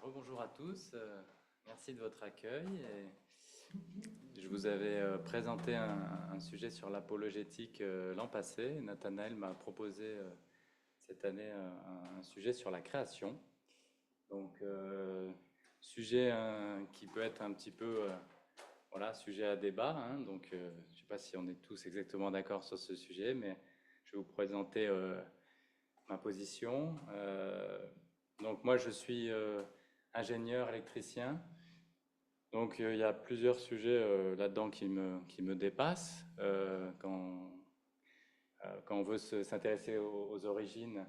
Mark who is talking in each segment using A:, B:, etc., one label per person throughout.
A: Rebonjour à tous, merci de votre accueil. Je vous avais présenté un sujet sur l'apologétique l'an passé. Nathanaël m'a proposé cette année un sujet sur la création. Donc, sujet qui peut être un petit peu, voilà, sujet à débat, hein. Donc, je ne sais pas si on est tous exactement d'accord sur ce sujet, mais je vais vous présenter ma position. Donc, moi, je suis ingénieur électricien. Donc, il y a plusieurs sujets là-dedans qui me dépassent. Quand on veut s'intéresser aux origines,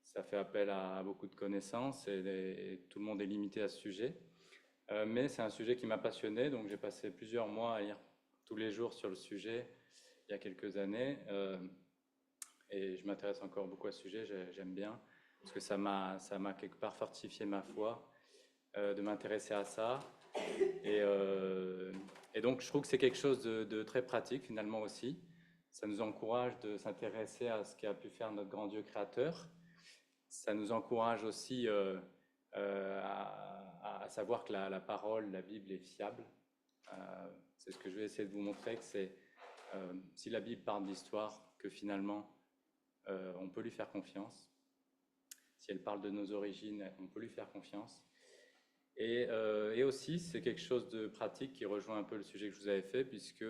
A: ça fait appel à beaucoup de connaissances et tout le monde est limité à ce sujet. Mais c'est un sujet qui m'a passionné, donc j'ai passé plusieurs mois à lire tous les jours sur le sujet il y a quelques années. Et je m'intéresse encore beaucoup à ce sujet, j'aime bien, parce que ça m'a quelque part fortifié ma foi de m'intéresser à ça. Et, euh, et donc, je trouve que c'est quelque chose de très pratique finalement aussi. Ça nous encourage de s'intéresser à ce qu'a pu faire notre grand Dieu créateur. Ça nous encourage aussi à savoir que la parole, la Bible est fiable. C'est ce que je vais essayer de vous montrer, que c'est si la Bible parle d'histoire, que finalement on peut lui faire confiance. Si elle parle de nos origines, on peut lui faire confiance. Et aussi, c'est quelque chose de pratique qui rejoint un peu le sujet que je vous avais fait, puisque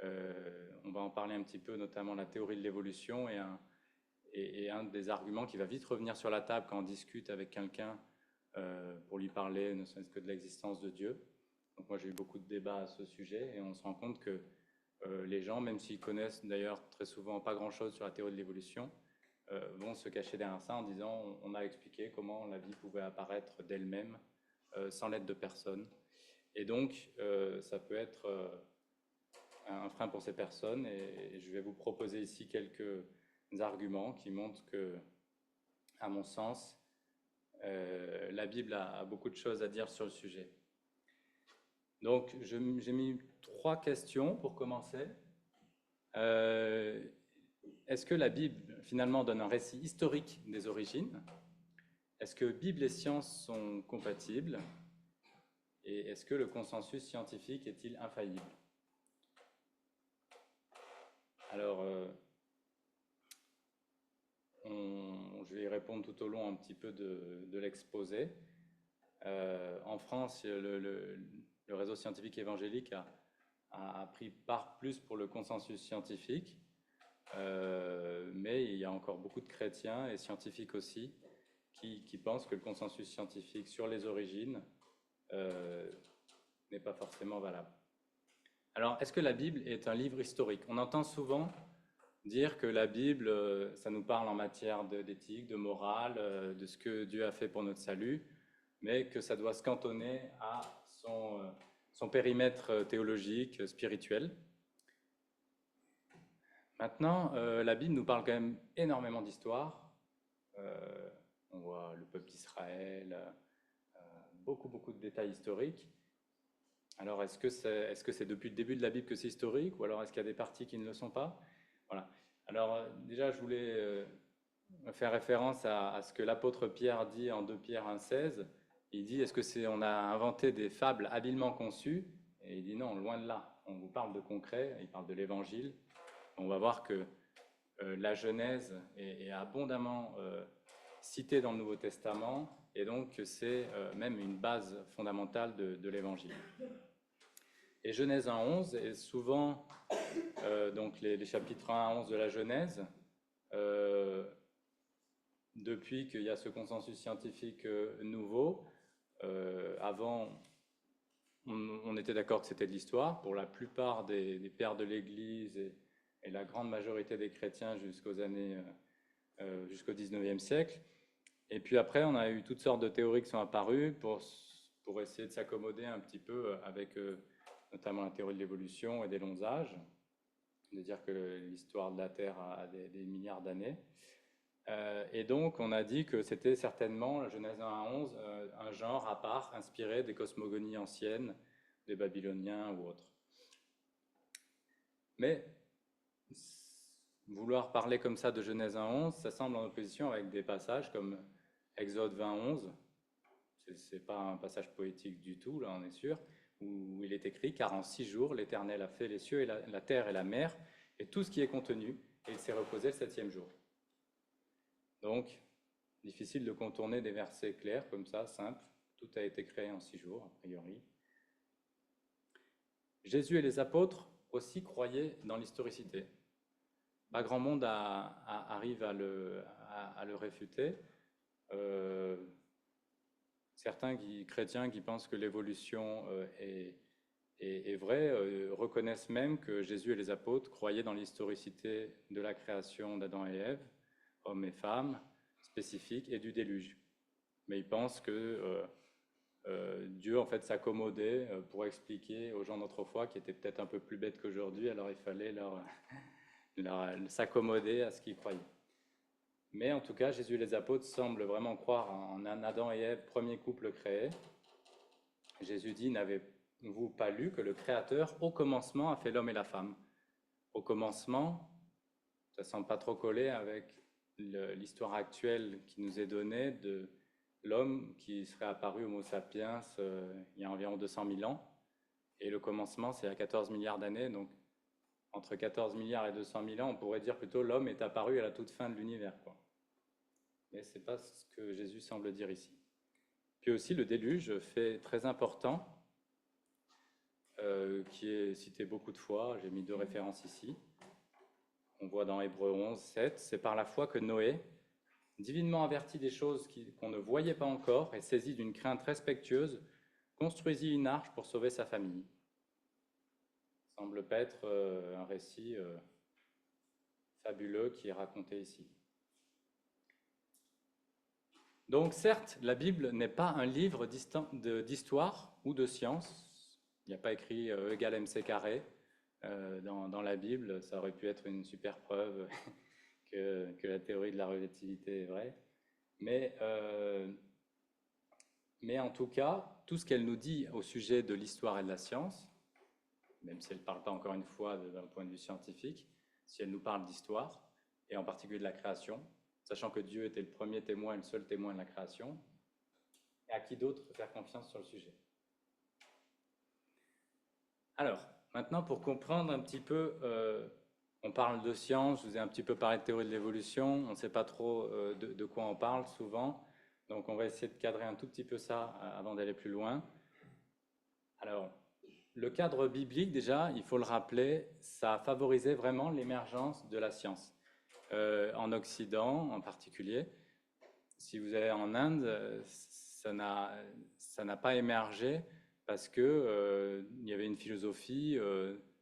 A: on va en parler un petit peu, notamment la théorie de l'évolution, et un des arguments qui va vite revenir sur la table quand on discute avec quelqu'un pour lui parler, ne serait-ce que de l'existence de Dieu. Donc moi, j'ai eu beaucoup de débats à ce sujet, et on se rend compte que les gens, même s'ils connaissent d'ailleurs très souvent pas grand-chose sur la théorie de l'évolution, vont se cacher derrière ça en disant on a expliqué comment la vie pouvait apparaître d'elle-même sans l'aide de personne. Et donc, ça peut être un frein pour ces personnes. Et je vais vous proposer ici quelques arguments qui montrent que, à mon sens, la Bible a beaucoup de choses à dire sur le sujet. Donc, j'ai mis 3 questions pour commencer. Est-ce que la Bible, finalement, donne un récit historique des origines? Est-ce que Bible et science sont compatibles? Et est-ce que le consensus scientifique est-il infaillible? Alors, je vais y répondre tout au long un petit peu de l'exposé. En France, le réseau scientifique évangélique a pris part plus pour le consensus scientifique, mais il y a encore beaucoup de chrétiens et scientifiques aussi qui pensent que le consensus scientifique sur les origines n'est pas forcément valable. Alors, est-ce que la Bible est un livre historique? On entend souvent dire que la Bible, ça nous parle en matière d'éthique, de morale, de ce que Dieu a fait pour notre salut, mais que ça doit se cantonner à son périmètre théologique, spirituel. Maintenant, la Bible nous parle quand même énormément d'histoire. On voit le peuple d'Israël, beaucoup de détails historiques. Alors, est-ce que c'est depuis le début de la Bible que c'est historique, ou alors est-ce qu'il y a des parties qui ne le sont pas? Voilà. Alors, déjà, je voulais faire référence à ce que l'apôtre Pierre dit en 2 Pierre 1,16. Il dit, est-ce que on a inventé des fables habilement conçues? Et il dit non, loin de là. On vous parle de concret, il parle de l'évangile. On va voir que la Genèse est abondamment citée dans le Nouveau Testament, et donc que c'est même une base fondamentale de l'évangile. Et Genèse 1,11 est souvent, donc les chapitres 1 à 11 de la Genèse, depuis qu'il y a ce consensus scientifique nouveau. Avant, on était d'accord que c'était de l'histoire. Pour la plupart des pères de l'Église et la grande majorité des chrétiens jusqu'au 19e siècle. Et puis après, on a eu toutes sortes de théories qui sont apparues pour essayer de s'accommoder un petit peu avec notamment la théorie de l'évolution et des longs âges, de dire que l'histoire de la Terre a des milliards d'années. Et donc, on a dit que c'était certainement, la Genèse 1 à 11, un genre à part, inspiré des cosmogonies anciennes, des Babyloniens ou autres. Mais vouloir parler comme ça de Genèse 1 à 11, ça semble en opposition avec des passages comme Exode 20, 11. c'est pas un passage poétique du tout, là on est sûr, où il est écrit, car en 6 jours l'Éternel a fait les cieux et la terre et la mer, et tout ce qui est contenu, et il s'est reposé le 7e jour. Donc, difficile de contourner des versets clairs comme ça, simples. Tout a été créé en 6 jours, a priori. Jésus et les apôtres aussi croyaient dans l'historicité. Pas grand monde arrive à le réfuter. Certains chrétiens qui pensent que l'évolution est vraie reconnaissent même que Jésus et les apôtres croyaient dans l'historicité de la création d'Adam et Ève, hommes et femmes, spécifiques, et du déluge. Mais ils pensent que Dieu en fait s'accommodait pour expliquer aux gens d'autrefois qui étaient peut-être un peu plus bêtes qu'aujourd'hui, alors il fallait leur s'accommoder à ce qu'ils croyaient. Mais en tout cas, Jésus et les apôtres semblent vraiment croire en un Adam et Ève, premier couple créé. Jésus dit, n'avez-vous pas lu que le Créateur, au commencement, a fait l'homme et la femme? Au commencement, ça ne semble pas trop coller avec l'histoire actuelle qui nous est donnée de l'homme qui serait apparu Homo sapiens il y a environ 200 000 ans. Et le commencement, c'est à 14 milliards d'années, donc entre 14 milliards et 200 000 ans, on pourrait dire plutôt l'homme est apparu à la toute fin de l'univers. Mais ce n'est pas ce que Jésus semble dire ici. Puis aussi le déluge, fait très important, qui est cité beaucoup de fois, j'ai mis 2 références ici. On voit dans Hébreux 11, 7, c'est par la foi que Noé, divinement averti des choses qu'on ne voyait pas encore et saisi d'une crainte respectueuse, construisit une arche pour sauver sa famille. Ça semble pas être un récit fabuleux qui est raconté ici. Donc certes, la Bible n'est pas un livre d'histoire ou de science. Il n'y a pas écrit E égale MC carré dans la Bible. Ça aurait pu être une super preuve que la théorie de la relativité est vraie. Mais en tout cas, tout ce qu'elle nous dit au sujet de l'histoire et de la science, même si elle ne parle pas encore une fois d'un point de vue scientifique, si elle nous parle d'histoire, et en particulier de la création, sachant que Dieu était le premier témoin et le seul témoin de la création, et à qui d'autre faire confiance sur le sujet? Alors, maintenant pour comprendre un petit peu, on parle de science, je vous ai un petit peu parlé de théorie de l'évolution, on ne sait pas trop de quoi on parle souvent, donc on va essayer de cadrer un tout petit peu ça avant d'aller plus loin. Alors, le cadre biblique, déjà, il faut le rappeler, ça a favorisé vraiment l'émergence de la science. En Occident en particulier, si vous allez en Inde, ça n'a pas émergé parce que il y avait une philosophie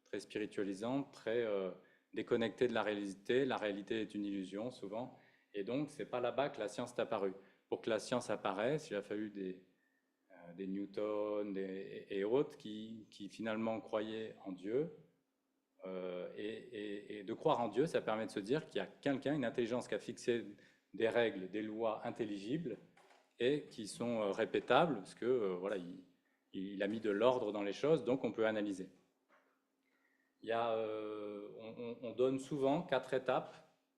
A: très spiritualisante, très déconnectée de la réalité. La réalité est une illusion souvent, et donc c'est pas là-bas que la science est apparue. Pour que la science apparaisse, il a fallu des Newton et autres qui finalement croyaient en Dieu. Et de croire en Dieu, ça permet de se dire qu'il y a quelqu'un, une intelligence qui a fixé des règles, des lois intelligibles et qui sont répétables, parce que voilà, il a mis de l'ordre dans les choses, donc on peut analyser. On donne souvent 4 étapes,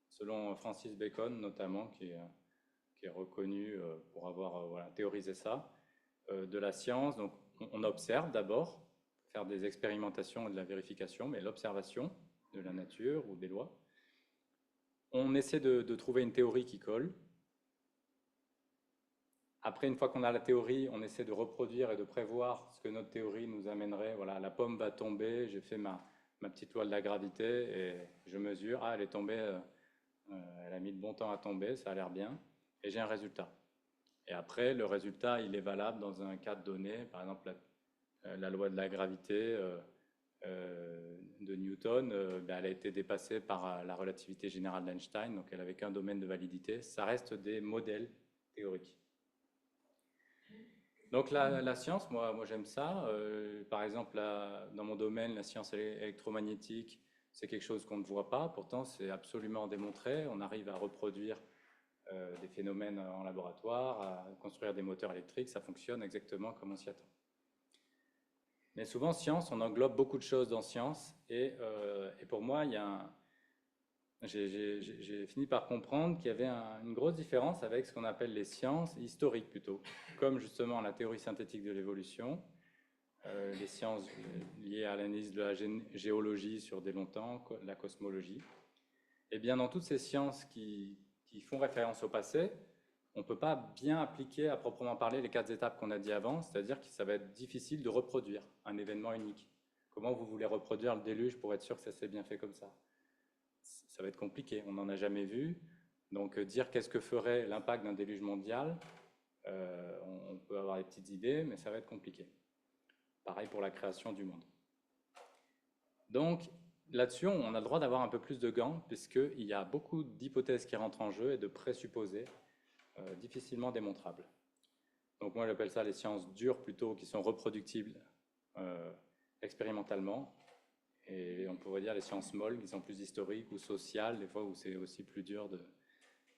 A: selon Francis Bacon notamment, qui est reconnu pour avoir théorisé ça, de la science. Donc on observe d'abord, faire des expérimentations et de la vérification, mais l'observation de la nature ou des lois. On essaie de trouver une théorie qui colle. Après, une fois qu'on a la théorie, on essaie de reproduire et de prévoir ce que notre théorie nous amènerait. Voilà, la pomme va tomber, j'ai fait ma petite loi de la gravité et je mesure. Ah, elle est tombée, elle a mis de bon temps à tomber, ça a l'air bien, et j'ai un résultat. Et après, le résultat, il est valable dans un cadre donné, par exemple la loi de la gravité de Newton, elle a été dépassée par la relativité générale d'Einstein, donc elle n'avait qu'un domaine de validité. Ça reste des modèles théoriques. Donc la science, moi j'aime ça. Par exemple, dans mon domaine, la science électromagnétique, c'est quelque chose qu'on ne voit pas, pourtant c'est absolument démontré. On arrive à reproduire des phénomènes en laboratoire, à construire des moteurs électriques, ça fonctionne exactement comme on s'y attend. Mais souvent, science, on englobe beaucoup de choses dans science, et pour moi, il y a j'ai fini par comprendre qu'il y avait une grosse différence avec ce qu'on appelle les sciences historiques plutôt, comme justement la théorie synthétique de l'évolution, les sciences liées à l'analyse de la géologie sur des longtemps, la cosmologie. Et bien dans toutes ces sciences qui font référence au passé, on ne peut pas bien appliquer à proprement parler les 4 étapes qu'on a dit avant, c'est-à-dire que ça va être difficile de reproduire un événement unique. Comment vous voulez reproduire le déluge pour être sûr que ça s'est bien fait comme ça? Ça va être compliqué, on n'en a jamais vu. Donc dire qu'est-ce que ferait l'impact d'un déluge mondial, on peut avoir des petites idées, mais ça va être compliqué. Pareil pour la création du monde. Donc là-dessus, on a le droit d'avoir un peu plus de gants, puisqu'il y a beaucoup d'hypothèses qui rentrent en jeu et de présupposés difficilement démontrables. Donc moi j'appelle ça les sciences dures plutôt, qui sont reproductibles expérimentalement. Et on pourrait dire les sciences molles, qui sont plus historiques ou sociales, des fois où c'est aussi plus dur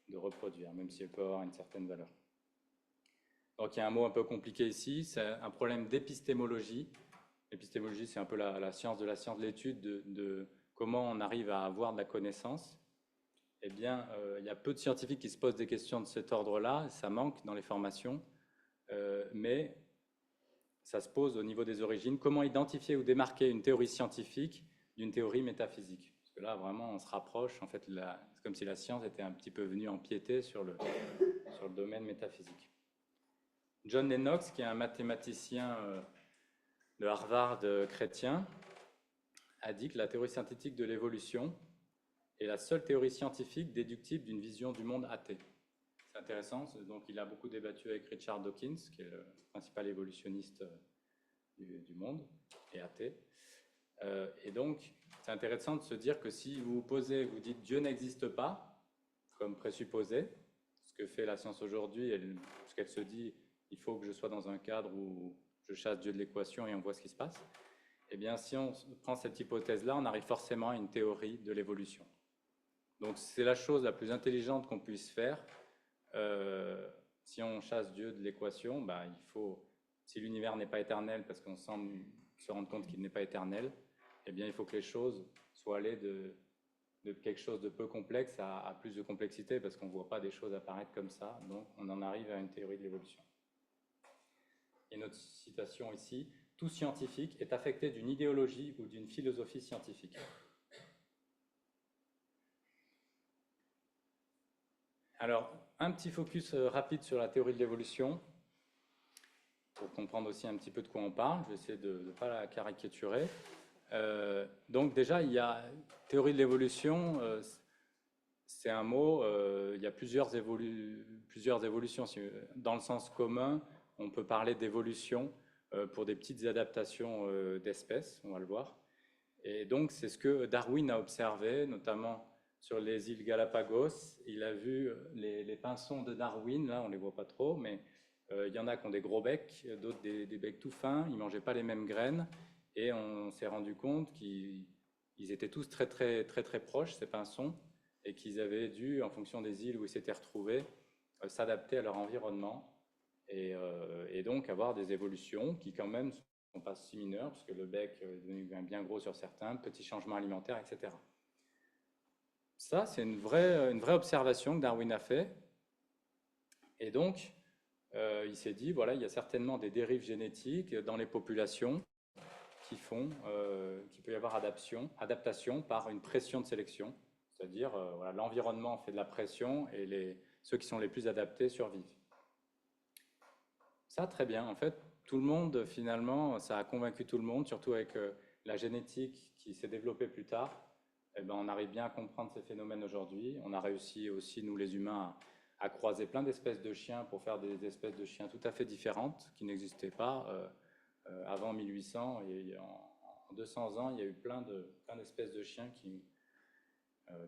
A: de reproduire, même si elles peuvent avoir une certaine valeur. Donc il y a un mot un peu compliqué ici, c'est un problème d'épistémologie. L'épistémologie, c'est un peu la science de l'étude de comment on arrive à avoir de la connaissance. Eh bien, il y a peu de scientifiques qui se posent des questions de cet ordre-là, ça manque dans les formations, mais ça se pose au niveau des origines. Comment identifier ou démarquer une théorie scientifique d'une théorie métaphysique? Parce que là, vraiment, on se rapproche. En fait, c'est comme si la science était un petit peu venue empiéter sur le domaine métaphysique. John Lennox, qui est un mathématicien de Harvard chrétien, a dit que la théorie synthétique de l'évolution est la seule théorie scientifique déductible d'une vision du monde athée. C'est intéressant, donc il a beaucoup débattu avec Richard Dawkins, qui est le principal évolutionniste du monde, et athée. Et donc, c'est intéressant de se dire que si vous vous dites Dieu n'existe pas, comme présupposé, ce que fait la science aujourd'hui, ce qu'elle se dit, il faut que je sois dans un cadre où je chasse Dieu de l'équation et on voit ce qui se passe, eh bien, si on prend cette hypothèse-là, on arrive forcément à une théorie de l'évolution. Donc, c'est la chose la plus intelligente qu'on puisse faire. Si on chasse Dieu de l'équation, bah, si l'univers n'est pas éternel, parce qu'on semble se rendre compte qu'il n'est pas éternel, eh bien, il faut que les choses soient allées de quelque chose de peu complexe à plus de complexité, parce qu'on ne voit pas des choses apparaître comme ça, donc on en arrive à une théorie de l'évolution. Et notre citation ici, « Tout scientifique est affecté d'une idéologie ou d'une philosophie scientifique ». Alors, un petit focus rapide sur la théorie de l'évolution, pour comprendre aussi un petit peu de quoi on parle. Je vais essayer de ne pas la caricaturer. Donc déjà, il y a théorie de l'évolution, c'est un mot, il y a plusieurs évolutions. Dans le sens commun, on peut parler d'évolution pour des petites adaptations d'espèces, on va le voir. Et donc, c'est ce que Darwin a observé, notamment sur les îles Galapagos. Il a vu les pinsons de Darwin, là on ne les voit pas trop, mais il y en a qui ont des gros becs, d'autres des becs tout fins, ils ne mangeaient pas les mêmes graines, et on s'est rendu compte qu'ils étaient tous très proches, ces pinsons, et qu'ils avaient dû, en fonction des îles où ils s'étaient retrouvés, s'adapter à leur environnement, et donc avoir des évolutions qui quand même ne sont pas si mineures, parce que le bec est devenu bien gros sur certains, petits changements alimentaires, etc. Ça, c'est une vraie observation que Darwin a fait. Et donc, il s'est dit, voilà, il y a certainement des dérives génétiques dans les populations qui font qu'il peut y avoir adaptation par une pression de sélection. C'est-à-dire, voilà, l'environnement fait de la pression et ceux qui sont les plus adaptés survivent. Ça, très bien. En fait, tout le monde, finalement, ça a convaincu tout le monde, surtout avec la génétique qui s'est développée plus tard. Eh ben, on arrive bien à comprendre ces phénomènes aujourd'hui. On a réussi aussi, nous les humains, à croiser plein d'espèces de chiens pour faire des espèces de chiens tout à fait différentes qui n'existaient pas avant 1800. Et en 200 ans, il y a eu plein d'espèces de chiens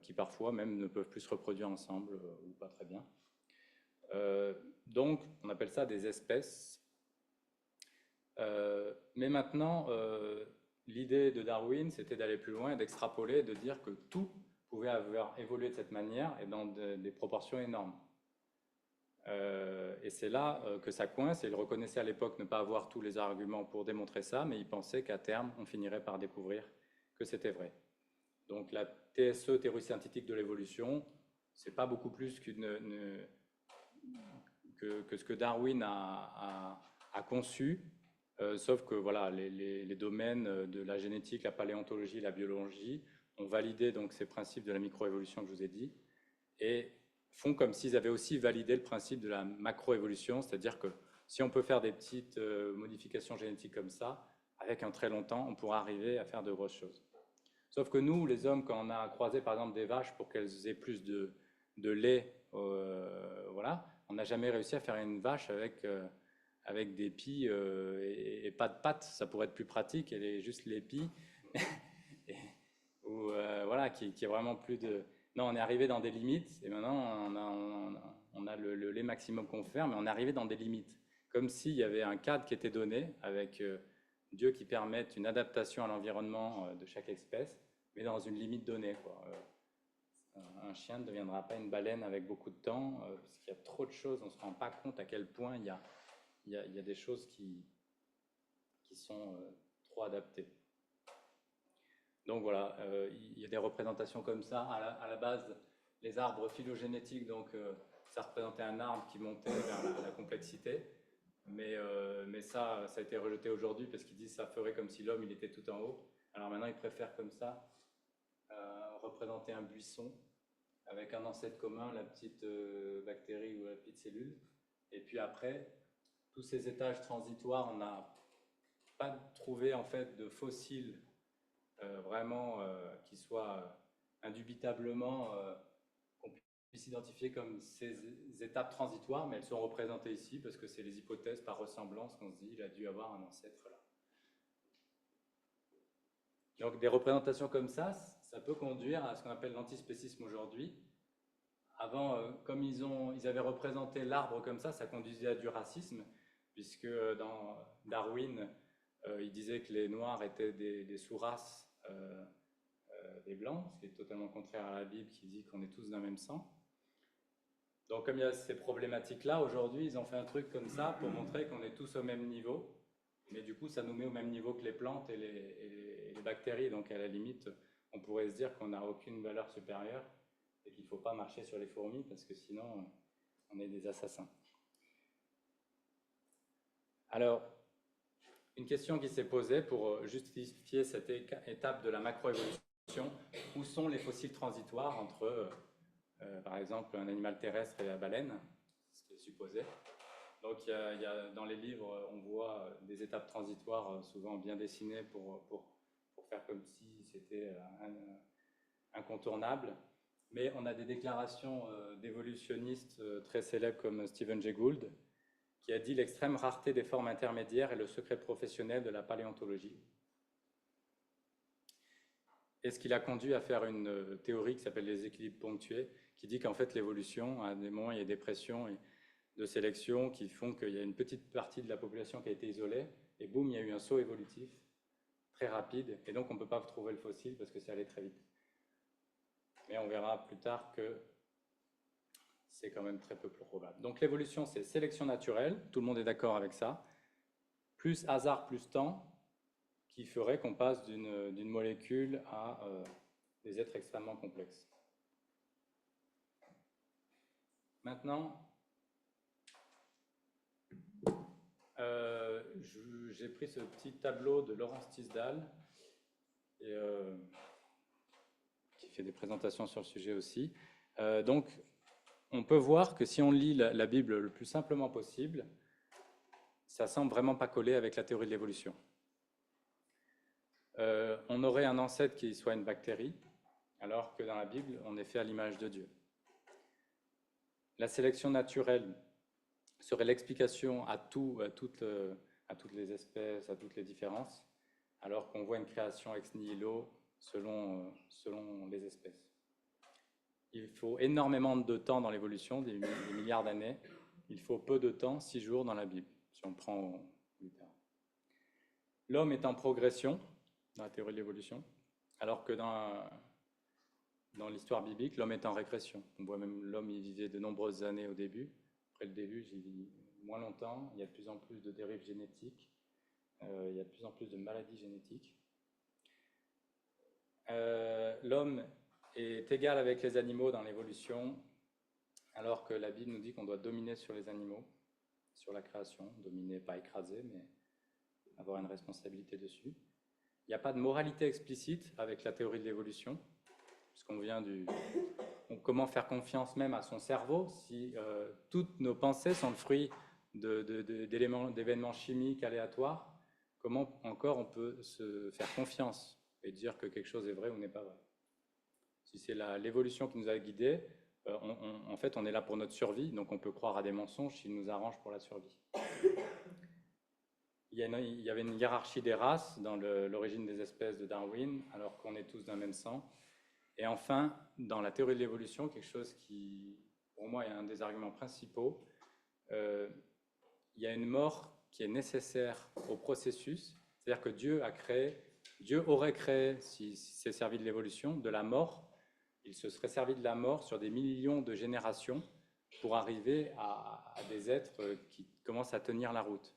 A: qui parfois même ne peuvent plus se reproduire ensemble ou pas très bien. Donc, on appelle ça des espèces. Mais maintenant, l'idée de Darwin, c'était d'aller plus loin et d'extrapoler, de dire que tout pouvait avoir évolué de cette manière et dans des proportions énormes. Et c'est là que ça coince, et il reconnaissait à l'époque ne pas avoir tous les arguments pour démontrer ça, mais il pensait qu'à terme, on finirait par découvrir que c'était vrai. Donc la TSE, théorie synthétique de l'évolution, c'est pas beaucoup plus que ce que Darwin a conçu, sauf que voilà, les domaines de la génétique, la paléontologie, la biologie ont validé donc ces principes de la microévolution que je vous ai dit, et font comme s'ils avaient aussi validé le principe de la macroévolution, c'est-à-dire que si on peut faire des petites modifications génétiques comme ça, avec un très long temps, on pourra arriver à faire de grosses choses. Sauf que nous, les hommes, quand on a croisé par exemple des vaches pour qu'elles aient plus de lait, voilà, on n'a jamais réussi à faire une vache avec des pies et pas de pattes. Ça pourrait être plus pratique, elle est juste les pies. Ou voilà, qui est vraiment plus de... Non, on est arrivé dans des limites, et maintenant on a le lait maximum qu'on peut faire, mais on est arrivé dans des limites. Comme s'il y avait un cadre qui était donné, avec Dieu qui permette une adaptation à l'environnement de chaque espèce, mais dans une limite donnée, quoi. Un chien ne deviendra pas une baleine avec beaucoup de temps, parce qu'il y a trop de choses, on ne se rend pas compte à quel point il y a des choses qui sont trop adaptées. Donc voilà, il y a des représentations comme ça. À la base, les arbres phylogénétiques, donc ça représentait un arbre qui montait vers la complexité. Mais ça a été rejeté aujourd'hui parce qu'ils disent que ça ferait comme si l'homme il était tout en haut. Alors maintenant, ils préfèrent comme ça représenter un buisson avec un ancêtre commun, la petite bactérie ou la petite cellule. Et puis après, tous ces étages transitoires, on n'a pas trouvé en fait de fossiles vraiment qui soient indubitablement qu'on puisse identifier comme ces étapes transitoires, mais elles sont représentées ici parce que c'est les hypothèses par ressemblance qu'on se dit il a dû avoir un ancêtre là. Donc des représentations comme ça peut conduire à ce qu'on appelle l'antispécisme aujourd'hui. Avant, comme ils avaient représenté l'arbre comme ça conduisait à du racisme, puisque dans Darwin, il disait que les Noirs étaient des sous-races des Blancs, ce qui est totalement contraire à la Bible qui dit qu'on est tous d'un même sang. Donc comme il y a ces problématiques-là, aujourd'hui, ils ont fait un truc comme ça pour montrer qu'on est tous au même niveau, mais du coup, ça nous met au même niveau que les plantes et les bactéries, donc à la limite, on pourrait se dire qu'on n'a aucune valeur supérieure et qu'il ne faut pas marcher sur les fourmis parce que sinon, on est des assassins. Alors, une question qui s'est posée pour justifier cette étape de la macroévolution, où sont les fossiles transitoires entre, par exemple, un animal terrestre et la baleine, ce qui est supposé. Donc, dans les livres, on voit des étapes transitoires souvent bien dessinées pour faire comme si c'était incontournable. Mais on a des déclarations d'évolutionnistes très célèbres comme Stephen Jay Gould, qui a dit l'extrême rareté des formes intermédiaires est le secret professionnel de la paléontologie. Et ce qui l'a conduit à faire une théorie qui s'appelle les équilibres ponctués, qui dit qu'en fait l'évolution, à des moments il y a des pressions de sélection qui font qu'il y a une petite partie de la population qui a été isolée, et boum, il y a eu un saut évolutif très rapide, et donc on ne peut pas trouver le fossile parce que c'est allé très vite. Mais on verra plus tard que c'est quand même très peu probable. Donc l'évolution, c'est sélection naturelle, tout le monde est d'accord avec ça, plus hasard, plus temps, qui ferait qu'on passe d'une molécule à des êtres extrêmement complexes. Maintenant, j'ai pris ce petit tableau de Laurence Tisdale, qui fait des présentations sur le sujet aussi. Donc, on peut voir que si on lit la Bible le plus simplement possible, ça semble vraiment pas coller avec la théorie de l'évolution. On aurait un ancêtre qui soit une bactérie, alors que dans la Bible, on est fait à l'image de Dieu. La sélection naturelle serait l'explication à toutes les espèces, à toutes les différences, alors qu'on voit une création ex nihilo selon les espèces. Il faut énormément de temps dans l'évolution, des milliards d'années. Il faut peu de temps, 6 jours dans la Bible, si on prend au littéral. L'homme est en progression dans la théorie de l'évolution, alors que dans l'histoire biblique, l'homme est en régression. On voit même l'homme, il vivait de nombreuses années au début. Après le déluge, il vit moins longtemps. Il y a de plus en plus de dérives génétiques. Il y a de plus en plus de maladies génétiques. L'homme est égal avec les animaux dans l'évolution, alors que la Bible nous dit qu'on doit dominer sur les animaux, sur la création, dominer, pas écraser, mais avoir une responsabilité dessus. Il n'y a pas de moralité explicite avec la théorie de l'évolution, puisqu'on vient du... Comment faire confiance même à son cerveau si toutes nos pensées sont le fruit d'événements chimiques aléatoires? Comment encore on peut se faire confiance et dire que quelque chose est vrai ou n'est pas vrai? Si c'est l'évolution qui nous a guidés, en fait on est là pour notre survie, donc on peut croire à des mensonges s'ils nous arrangent pour la survie. Il y avait une hiérarchie des races dans l'origine des espèces de Darwin, alors qu'on est tous d'un même sang. Et enfin, dans la théorie de l'évolution, quelque chose qui, pour moi, est un des arguments principaux, il y a une mort qui est nécessaire au processus, c'est-à-dire que Dieu aurait créé, s'il s'est servi de l'évolution, de la mort, il se serait servi de la mort sur des millions de générations pour arriver à des êtres qui commencent à tenir la route.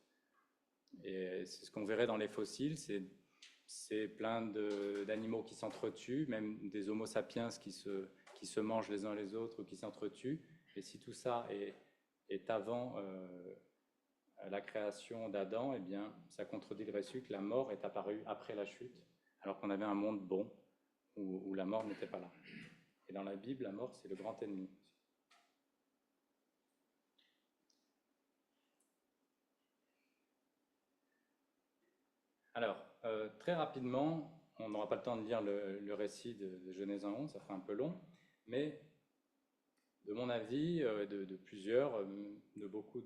A: Et c'est ce qu'on verrait dans les fossiles, c'est plein d'animaux qui s'entretuent, même des homo sapiens qui se mangent les uns les autres, qui s'entretuent. Et si tout ça est avant la création d'Adam, eh bien, ça contredit le récit que la mort est apparue après la chute, alors qu'on avait un monde bon, où la mort n'était pas là. Et dans la Bible, la mort, c'est le grand ennemi. Alors, très rapidement, on n'aura pas le temps de lire le récit de Genèse 1:11, ça fera un peu long, mais de mon avis, de plusieurs, de beaucoup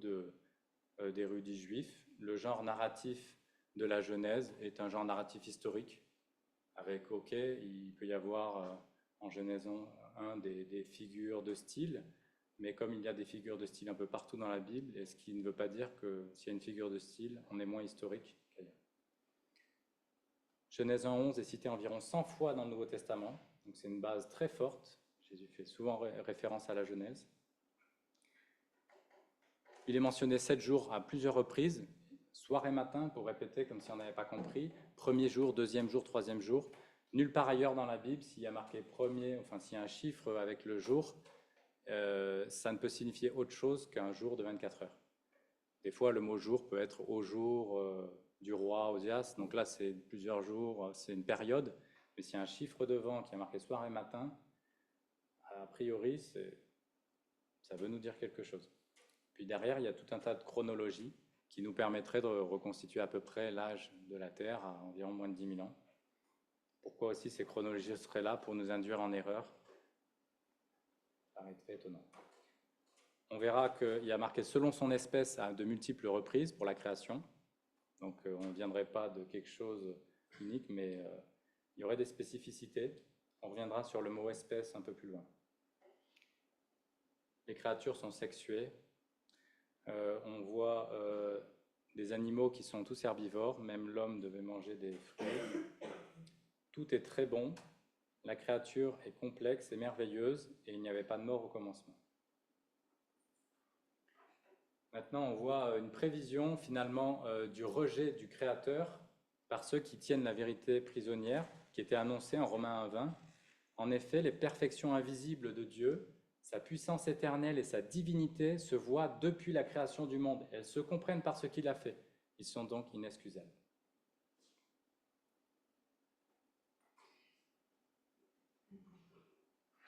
A: d'érudits juifs, le genre narratif de la Genèse est un genre narratif historique, avec, ok, il peut y avoir en Genèse 1 des figures de style, mais comme il y a des figures de style un peu partout dans la Bible, ce qui ne veut pas dire que s'il y a une figure de style, on est moins historique qu'ailleurs. Genèse 1:11 est cité environ 100 fois dans le Nouveau Testament, donc c'est une base très forte. Jésus fait souvent référence à la Genèse. Il est mentionné 7 jours à plusieurs reprises, soir et matin, pour répéter comme si on n'avait pas compris. Premier jour, deuxième jour, troisième jour. Nulle part ailleurs dans la Bible, s'il y a marqué premier, enfin s'il y a un chiffre avec le jour, ça ne peut signifier autre chose qu'un jour de 24 heures. Des fois, le mot jour peut être au jour du roi Osias, donc là c'est plusieurs jours, c'est une période, mais s'il y a un chiffre devant qui est marqué soir et matin, a priori, ça veut nous dire quelque chose. Puis derrière, il y a tout un tas de chronologies qui nous permettraient de reconstituer à peu près l'âge de la Terre à environ moins de 10 000 ans. Pourquoi aussi ces chronologies seraient là pour nous induire en erreur? Ça paraît très étonnant. On verra qu'il y a marqué selon son espèce à de multiples reprises pour la création. Donc on ne viendrait pas de quelque chose unique, mais il y aurait des spécificités. On reviendra sur le mot espèce un peu plus loin. Les créatures sont sexuées. On voit des animaux qui sont tous herbivores, même l'homme devait manger des fruits. Tout est très bon. La créature est complexe et merveilleuse, et il n'y avait pas de mort au commencement. Maintenant, on voit une prévision finalement du rejet du Créateur par ceux qui tiennent la vérité prisonnière, qui était annoncée en Romains 1:20. En effet, les perfections invisibles de Dieu, sa puissance éternelle et sa divinité se voient depuis la création du monde. Elles se comprennent par ce qu'il a fait. Ils sont donc inexcusables.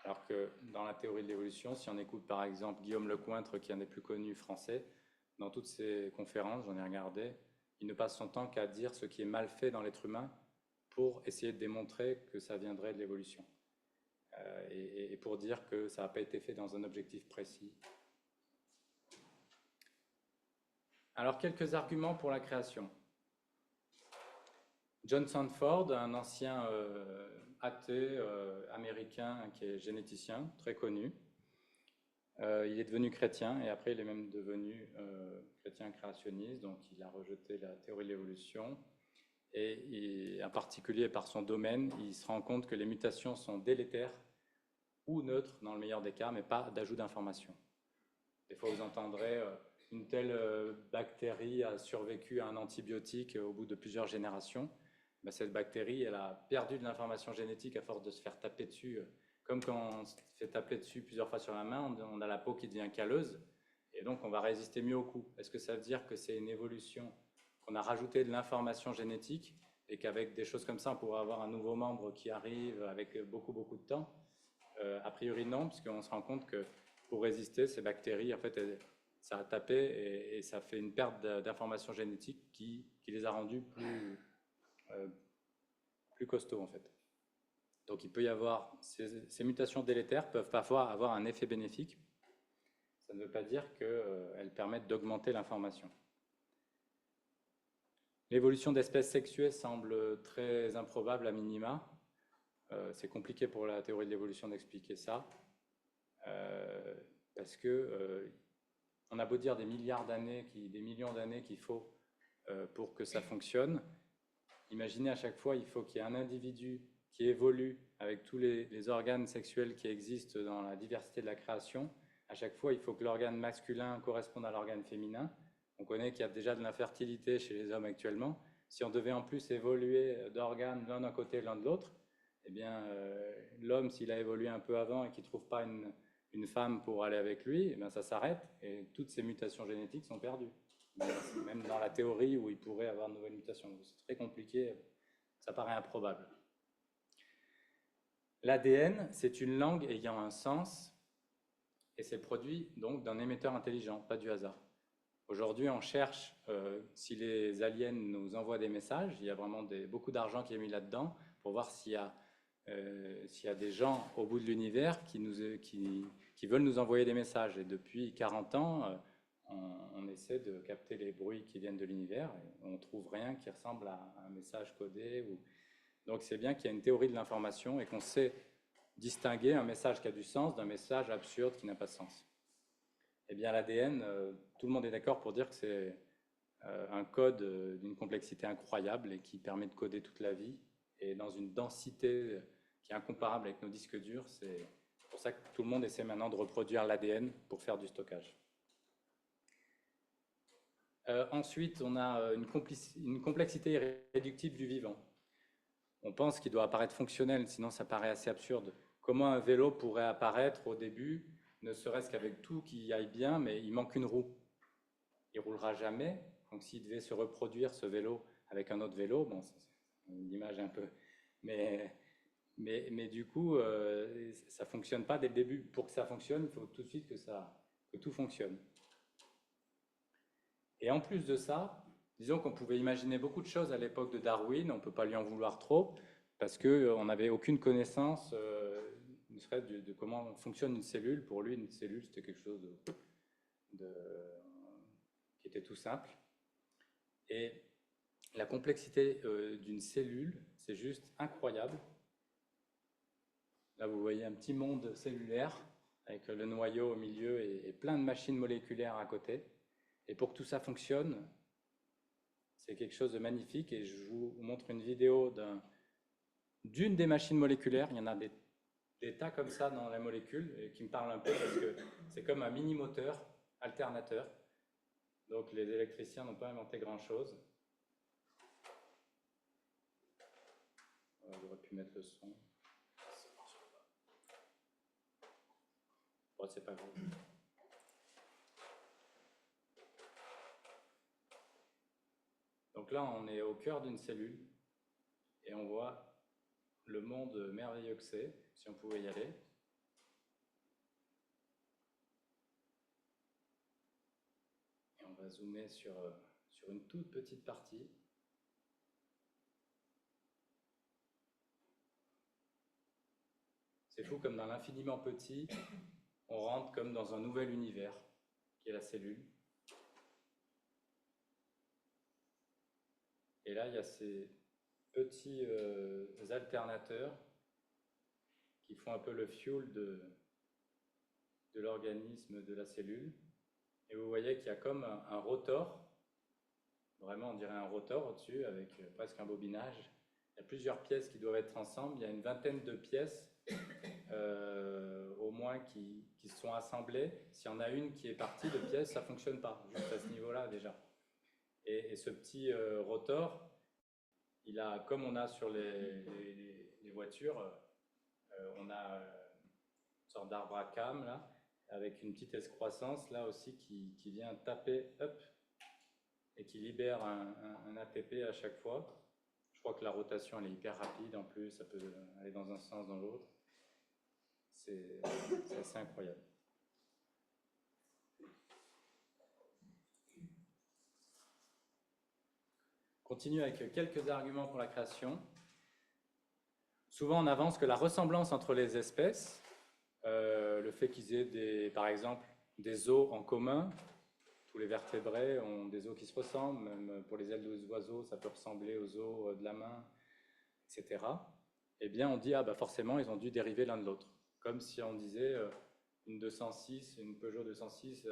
A: Alors que dans la théorie de l'évolution, si on écoute par exemple Guillaume Lecointre, qui est un des plus connus français, dans toutes ses conférences, j'en ai regardé, il ne passe son temps qu'à dire ce qui est mal fait dans l'être humain pour essayer de démontrer que ça viendrait de l'évolution. Et pour dire que ça n'a pas été fait dans un objectif précis. Alors, quelques arguments pour la création. John Sanford, un ancien athée américain qui est généticien, très connu, il est devenu chrétien et après il est même devenu chrétien créationniste, donc il a rejeté la théorie de l'évolution. Et en particulier par son domaine, il se rend compte que les mutations sont délétères ou neutres dans le meilleur des cas, mais pas d'ajout d'informations. Des fois, vous entendrez une telle bactérie a survécu à un antibiotique au bout de plusieurs générations. cette bactérie, elle a perdu de l'information génétique à force de se faire taper dessus. Comme quand on se fait taper dessus plusieurs fois sur la main, on a la peau qui devient calleuse, et donc on va résister mieux aux coups. Est-ce que ça veut dire que c'est une évolution, qu'on a rajouté de l'information génétique, et qu'avec des choses comme ça, on pourrait avoir un nouveau membre qui arrive avec beaucoup, beaucoup de temps? A priori non, puisqu'on se rend compte que pour résister, ces bactéries, en fait, ça a tapé et ça fait une perte d'informations génétiques qui les a rendues plus costauds, en fait. Donc il peut y avoir, ces mutations délétères peuvent parfois avoir un effet bénéfique. Ça ne veut pas dire qu'elles permettent d'augmenter l'information. L'évolution d'espèces sexuées semble très improbable à minima. C'est compliqué pour la théorie de l'évolution d'expliquer ça, parce que on a beau dire des milliards d'années, des millions d'années qu'il faut pour que ça fonctionne. Imaginez à chaque fois, il faut qu'il y ait un individu qui évolue avec tous les organes sexuels qui existent dans la diversité de la création. À chaque fois, il faut que l'organe masculin corresponde à l'organe féminin. On connaît qu'il y a déjà de l'infertilité chez les hommes actuellement. Si on devait en plus évoluer d'organes l'un d'un côté et l'un de l'autre, eh bien, l'homme, s'il a évolué un peu avant et qu'il ne trouve pas une femme pour aller avec lui, eh bien, ça s'arrête et toutes ces mutations génétiques sont perdues. Même dans la théorie où il pourrait avoir de nouvelles mutations. C'est très compliqué, ça paraît improbable. L'ADN, c'est une langue ayant un sens et c'est le produit donc d'un émetteur intelligent, pas du hasard. Aujourd'hui, on cherche si les aliens nous envoient des messages. Il y a vraiment beaucoup d'argent qui est mis là-dedans pour voir s'il y a des gens au bout de l'univers qui veulent nous envoyer des messages. Et depuis 40 ans, on essaie de capter les bruits qui viennent de l'univers et on ne trouve rien qui ressemble à un message codé. Donc c'est bien qu'il y a une théorie de l'information et qu'on sait distinguer un message qui a du sens d'un message absurde qui n'a pas de sens. Eh bien l'ADN, tout le monde est d'accord pour dire que c'est un code d'une complexité incroyable et qui permet de coder toute la vie et dans une densité qui est incomparable avec nos disques durs. C'est pour ça que tout le monde essaie maintenant de reproduire l'ADN pour faire du stockage. Ensuite, on a une complexité irréductible du vivant. On pense qu'il doit apparaître fonctionnel, sinon ça paraît assez absurde. Comment un vélo pourrait apparaître au début, ne serait-ce qu'avec tout qui aille bien, mais il manque une roue. Il ne roulera jamais. Donc s'il devait se reproduire ce vélo avec un autre vélo, bon, c'est une image un peu... Mais du coup, ça ne fonctionne pas dès le début. Pour que ça fonctionne, il faut tout de suite que tout fonctionne. Et en plus de ça, disons qu'on pouvait imaginer beaucoup de choses à l'époque de Darwin, on ne peut pas lui en vouloir trop, parce qu'on n'avait aucune connaissance, ne serait-ce de comment fonctionne une cellule. Pour lui, une cellule, c'était quelque chose qui était tout simple. Et la complexité d'une cellule, c'est juste incroyable. Là, vous voyez un petit monde cellulaire, avec le noyau au milieu et plein de machines moléculaires à côté. Et pour que tout ça fonctionne, c'est quelque chose de magnifique. Et je vous montre une vidéo d'une des machines moléculaires. Il y en a des tas comme ça dans la molécule et qui me parlent un peu parce que c'est comme un mini-moteur alternateur. Donc les électriciens n'ont pas inventé grand-chose. J'aurais pu mettre le son. Bon, c'est pas grave. Donc là, on est au cœur d'une cellule et on voit le monde merveilleux que c'est, si on pouvait y aller. Et on va zoomer sur une toute petite partie. C'est fou, comme dans l'infiniment petit, on rentre comme dans un nouvel univers, qui est la cellule. Et là, il y a ces petits alternateurs qui font un peu le fuel de l'organisme de la cellule. Et vous voyez qu'il y a comme un rotor, vraiment on dirait un rotor au-dessus avec presque un bobinage. Il y a plusieurs pièces qui doivent être ensemble, il y a une vingtaine de pièces au moins qui sont assemblées. S'il y en a une qui est partie de pièces, ça ne fonctionne pas, juste à ce niveau-là déjà. Et ce petit rotor, comme on a sur les voitures, on a une sorte d'arbre à cames là, avec une petite excroissance là aussi qui vient taper up et qui libère un ATP à chaque fois. Je crois que la rotation elle est hyper rapide en plus, ça peut aller dans un sens, dans l'autre. C'est assez incroyable. Continue avec quelques arguments pour la création. Souvent on avance que la ressemblance entre les espèces, le fait qu'ils aient par exemple des os en commun, tous les vertébrés ont des os qui se ressemblent, même pour les ailes des oiseaux, ça peut ressembler aux os de la main, etc. Eh bien, on dit, ah bah forcément, ils ont dû dériver l'un de l'autre. Comme si on disait, une 206, une Peugeot 206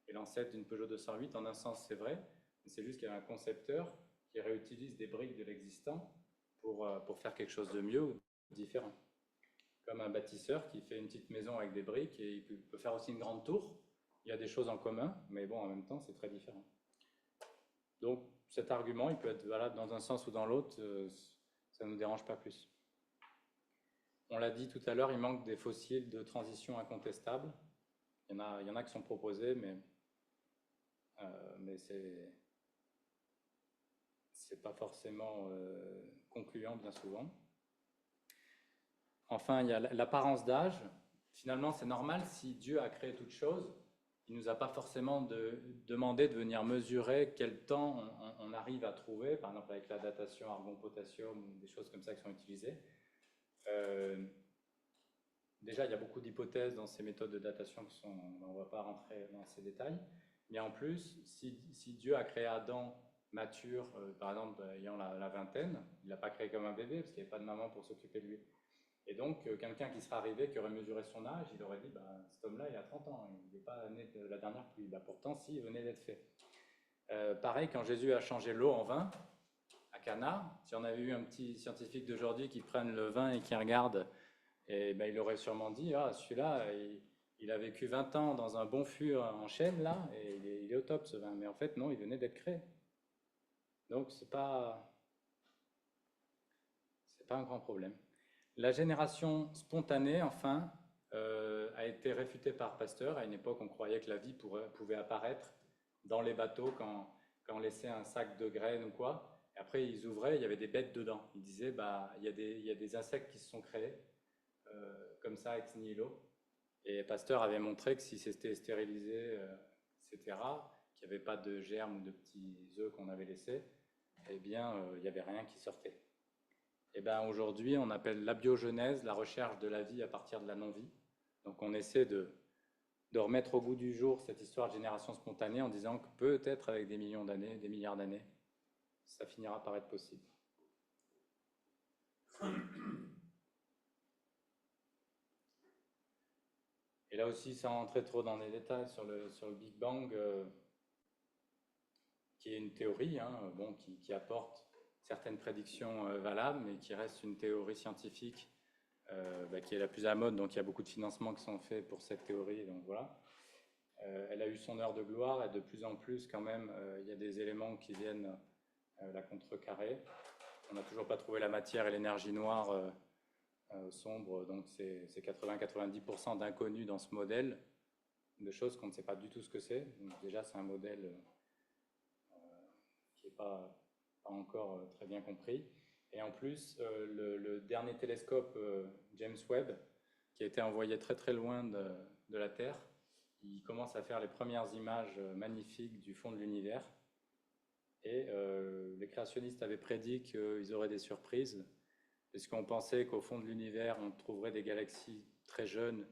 A: est l'ancêtre d'une Peugeot 208. En un sens, c'est vrai, mais c'est juste qu'il y a un concepteur qui réutilise des briques de l'existant pour faire quelque chose de mieux ou de différent. Comme un bâtisseur qui fait une petite maison avec des briques et il peut faire aussi une grande tour. Il y a des choses en commun, mais bon, en même temps, c'est très différent. Donc, cet argument, il peut être valable dans un sens ou dans l'autre, ça ne nous dérange pas plus. On l'a dit tout à l'heure, il manque des fossiles de transition incontestables. Il y en a qui sont proposés, mais c'est pas forcément concluant bien souvent. Enfin, il y a l'apparence d'âge. Finalement, c'est normal, si Dieu a créé toute chose, il ne nous a pas forcément demandé de venir mesurer quel temps on arrive à trouver, par exemple avec la datation argon-potassium ou des choses comme ça qui sont utilisées. Déjà, il y a beaucoup d'hypothèses dans ces méthodes de datation, on ne va pas rentrer dans ces détails. Mais en plus, si Dieu a créé Adam mature, par exemple ayant la vingtaine, il ne l'a pas créé comme un bébé parce qu'il n'y avait pas de maman pour s'occuper de lui. Et donc, quelqu'un qui serait arrivé, qui aurait mesuré son âge, il aurait dit, bah, cet homme-là, il a 30 ans, il n'est pas né de la dernière pluie. Bah, pourtant, si, il venait d'être fait. Pareil, quand Jésus a changé l'eau en vin, à Cana, si on avait eu un petit scientifique d'aujourd'hui qui prenne le vin et qui regarde, et ben, il aurait sûrement dit, ah, celui-là, il a vécu 20 ans dans un bon fût en chêne, là, et il est au top, ce vin. Mais en fait, non, il venait d'être créé. Donc, c'est pas un grand problème. La génération spontanée, enfin, a été réfutée par Pasteur. À une époque, on croyait que la vie pouvait apparaître dans les bateaux quand on laissait un sac de graines ou quoi. Et après, ils ouvraient, il y avait des bêtes dedans. Ils disaient, bah, il y a des insectes qui se sont créés, comme ça, ex nihilo. Et Pasteur avait montré que si c'était stérilisé, etc., qu'il n'y avait pas de germes ou de petits œufs qu'on avait laissés, eh bien, il n'y avait rien qui sortait. Et bien aujourd'hui, on appelle l'abiogenèse la recherche de la vie à partir de la non-vie. Donc on essaie de remettre au goût du jour cette histoire de génération spontanée en disant que peut-être avec des millions d'années, des milliards d'années, ça finira par être possible. Et là aussi, sans rentrer trop dans les détails sur le Big Bang, qui est une théorie bon, qui apporte certaines prédictions valables, mais qui reste une théorie scientifique qui est la plus à la mode, donc il y a beaucoup de financements qui sont faits pour cette théorie, donc voilà. Elle a eu son heure de gloire et de plus en plus quand même, il y a des éléments qui viennent la contrecarrer. On n'a toujours pas trouvé la matière et l'énergie noire sombre, donc c'est 80-90% d'inconnus dans ce modèle, de choses qu'on ne sait pas du tout ce que c'est. Donc déjà c'est un modèle qui n'est pas encore très bien compris. Et en plus, le dernier télescope James Webb, qui a été envoyé très très loin de la Terre, il commence à faire les premières images magnifiques du fond de l'univers. Et les créationnistes avaient prédit qu'ils auraient des surprises, puisqu'on pensait qu'au fond de l'univers, on trouverait des galaxies très jeunes,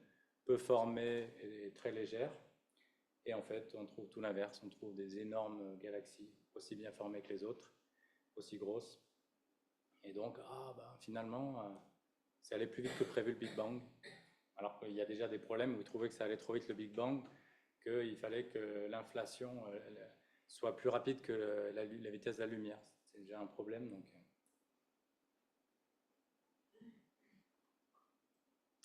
A: peu formées et très légères. Et en fait, on trouve tout l'inverse, on trouve des énormes galaxies, aussi bien formées que les autres, aussi grosses. Et donc, finalement, c'est allé plus vite que prévu le Big Bang. Alors qu'il y a déjà des problèmes où ils trouvaient que ça allait trop vite le Big Bang, qu'il fallait que l'inflation soit plus rapide que la vitesse de la lumière. C'est déjà un problème. Donc.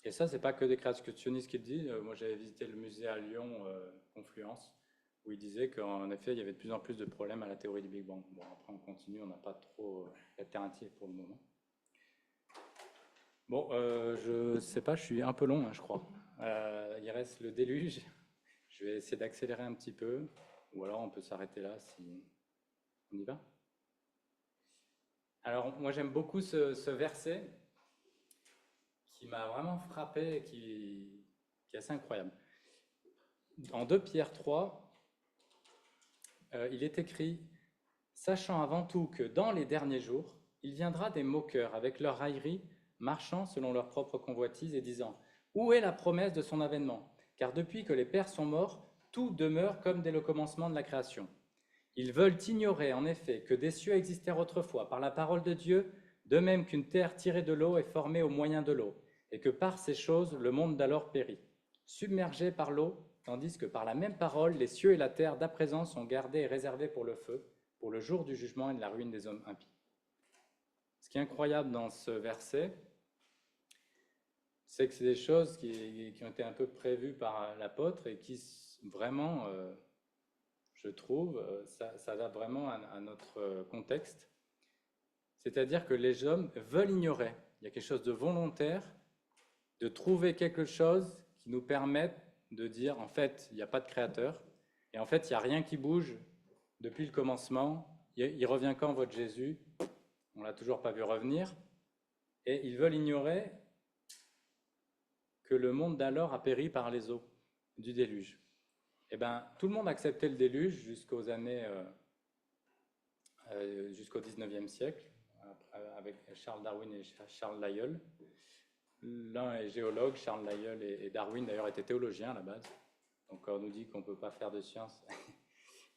A: Et ça, c'est pas que des créationnistes qui le disent. Moi, j'avais visité le musée à Lyon, Confluence. où il disait qu'en effet, il y avait de plus en plus de problèmes à la théorie du Big Bang. Bon, après, on continue, on n'a pas trop d'alternatives pour le moment. Bon, je sais pas, je suis un peu long, hein, je crois. Il reste le déluge. Je vais essayer d'accélérer un petit peu, ou alors on peut s'arrêter là si on y va. Alors, moi, j'aime beaucoup ce verset qui m'a vraiment frappé et qui est assez incroyable. En 2 Pierre 3, il est écrit: sachant avant tout que dans les derniers jours, il viendra des moqueurs avec leur raillerie, marchant selon leur propre convoitise et disant: où est la promesse de son avènement? Car depuis que les pères sont morts, tout demeure comme dès le commencement de la création. Ils veulent ignorer en effet que des cieux existèrent autrefois par la parole de Dieu, de même qu'une terre tirée de l'eau est formée au moyen de l'eau, et que par ces choses le monde d'alors périt, submergé par l'eau, tandis que par la même parole les cieux et la terre d'à présent sont gardés et réservés pour le feu, pour le jour du jugement et de la ruine des hommes impies. Ce qui est incroyable dans ce verset, c'est que c'est des choses qui ont été un peu prévues par l'apôtre et qui vraiment, je trouve, ça va vraiment à notre contexte. C'est-à-dire que les hommes veulent ignorer. Il y a quelque chose de volontaire, de trouver quelque chose qui nous permette de dire, en fait, il n'y a pas de créateur, et en fait, il n'y a rien qui bouge depuis le commencement. Il revient quand, votre Jésus? On ne l'a toujours pas vu revenir. Et ils veulent ignorer que le monde d'alors a péri par les eaux du déluge. Eh bien, tout le monde acceptait le déluge jusqu'aux années, jusqu'au 19e siècle, avec Charles Darwin et Charles Lyell. L'un est géologue, Charles Lyell, et Darwin d'ailleurs était théologien à la base. Donc quand on nous dit qu'on ne peut pas faire de science,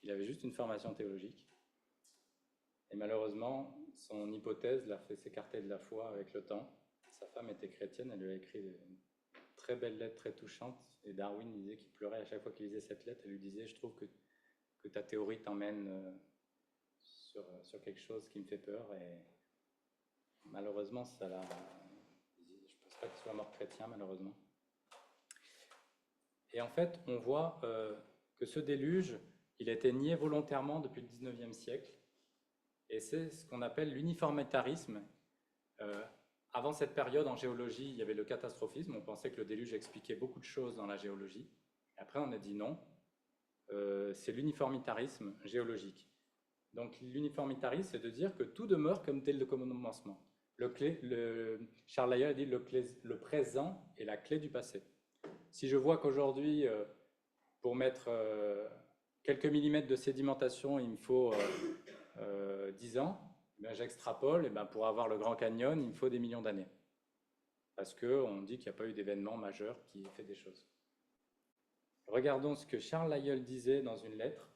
A: il avait juste une formation théologique. Et malheureusement, son hypothèse l'a fait s'écarter de la foi avec le temps. Sa femme était chrétienne, elle lui a écrit une très belle lettre, très touchante. Et Darwin disait qu'il pleurait à chaque fois qu'il lisait cette lettre. Elle lui disait: je trouve que ta théorie t'emmène sur quelque chose qui me fait peur. Et malheureusement, ça l'a... Je ne pense pas qu'il soit mort chrétien, malheureusement. Et en fait, on voit que ce déluge, il a été nié volontairement depuis le 19e siècle. Et c'est ce qu'on appelle l'uniformitarisme. Avant cette période, en géologie, il y avait le catastrophisme. On pensait que le déluge expliquait beaucoup de choses dans la géologie. Après, on a dit non. C'est l'uniformitarisme géologique. Donc, l'uniformitarisme, c'est de dire que tout demeure comme tel le commencement. Charles Lyell a dit le présent est la clé du passé. Si je vois qu'aujourd'hui, pour mettre quelques millimètres de sédimentation, il me faut 10 ans, ben j'extrapole, et ben pour avoir le Grand Canyon, il me faut des millions d'années. Parce qu'on dit qu'il n'y a pas eu d'événement majeur qui ait fait des choses. Regardons ce que Charles Lyell disait dans une lettre.